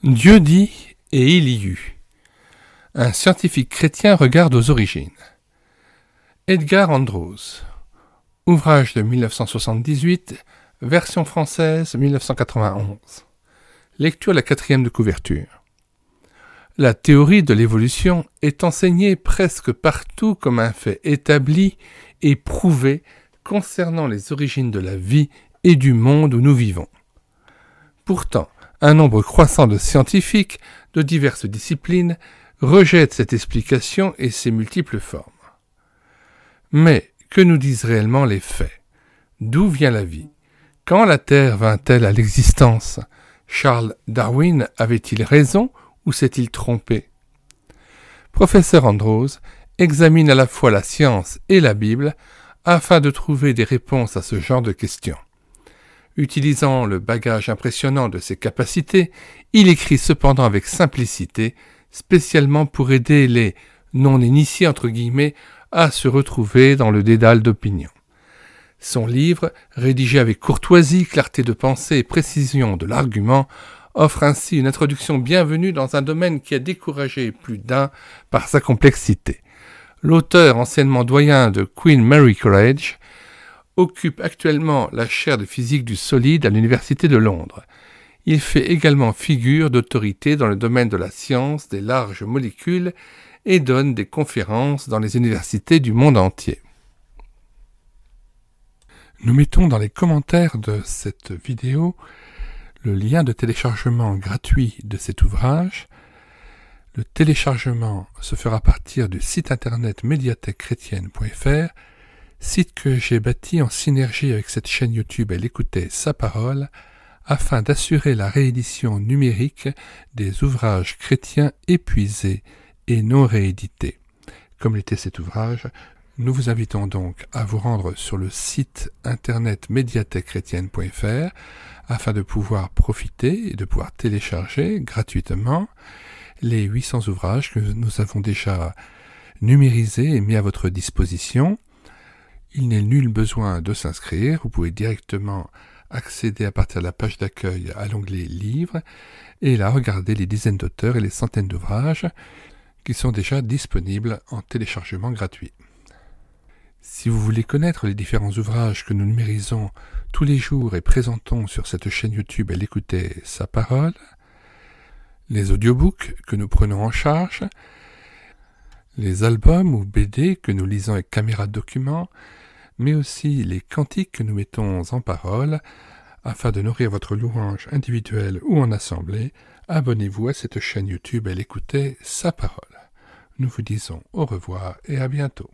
Dieu dit et il y eut. Un scientifique chrétien regarde aux origines. Edgar Andros. Ouvrage de 1978, version française 1991. Lecture la 4e de couverture. La théorie de l'évolution est enseignée presque partout comme un fait établi et prouvé concernant les origines de la vie et du monde où nous vivons. Pourtant, un nombre croissant de scientifiques de diverses disciplines rejettent cette explication et ses multiples formes. Mais que nous disent réellement les faits? D'où vient la vie? Quand la Terre vint-elle à l'existence? Charles Darwin avait-il raison ou s'est-il trompé? Professeur Andros examine à la fois la science et la Bible afin de trouver des réponses à ce genre de questions. Utilisant le bagage impressionnant de ses capacités, il écrit cependant avec simplicité, spécialement pour aider les non-initiés entre guillemets à se retrouver dans le dédale d'opinion. Son livre, rédigé avec courtoisie, clarté de pensée et précision de l'argument, offre ainsi une introduction bienvenue dans un domaine qui a découragé plus d'un par sa complexité. L'auteur, anciennement doyen de Queen Mary College, occupe actuellement la chaire de physique du solide à l'Université de Londres. Il fait également figure d'autorité dans le domaine de la science des larges molécules et donne des conférences dans les universités du monde entier. Nous mettons dans les commentaires de cette vidéo le lien de téléchargement gratuit de cet ouvrage. Le téléchargement se fera à partir du site internet médiathèquechrétienne.fr, site que j'ai bâti en synergie avec cette chaîne YouTube Elle écoutait sa parole, afin d'assurer la réédition numérique des ouvrages chrétiens épuisés et non réédités. Comme l'était cet ouvrage, nous vous invitons donc à vous rendre sur le site internet médiathèquechrétienne.fr afin de pouvoir profiter et de pouvoir télécharger gratuitement les 800 ouvrages que nous avons déjà numérisés et mis à votre disposition. Il n'est nul besoin de s'inscrire, vous pouvez directement accéder à partir de la page d'accueil à l'onglet Livres et là regarder les dizaines d'auteurs et les centaines d'ouvrages qui sont déjà disponibles en téléchargement gratuit. Si vous voulez connaître les différents ouvrages que nous numérisons tous les jours et présentons sur cette chaîne YouTube Elle écoutait sa parole, les audiobooks que nous prenons en charge, les albums ou BD que nous lisons avec caméra de document, mais aussi les cantiques que nous mettons en parole, afin de nourrir votre louange individuelle ou en assemblée, abonnez-vous à cette chaîne YouTube Elle écoutait sa parole. Nous vous disons au revoir et à bientôt.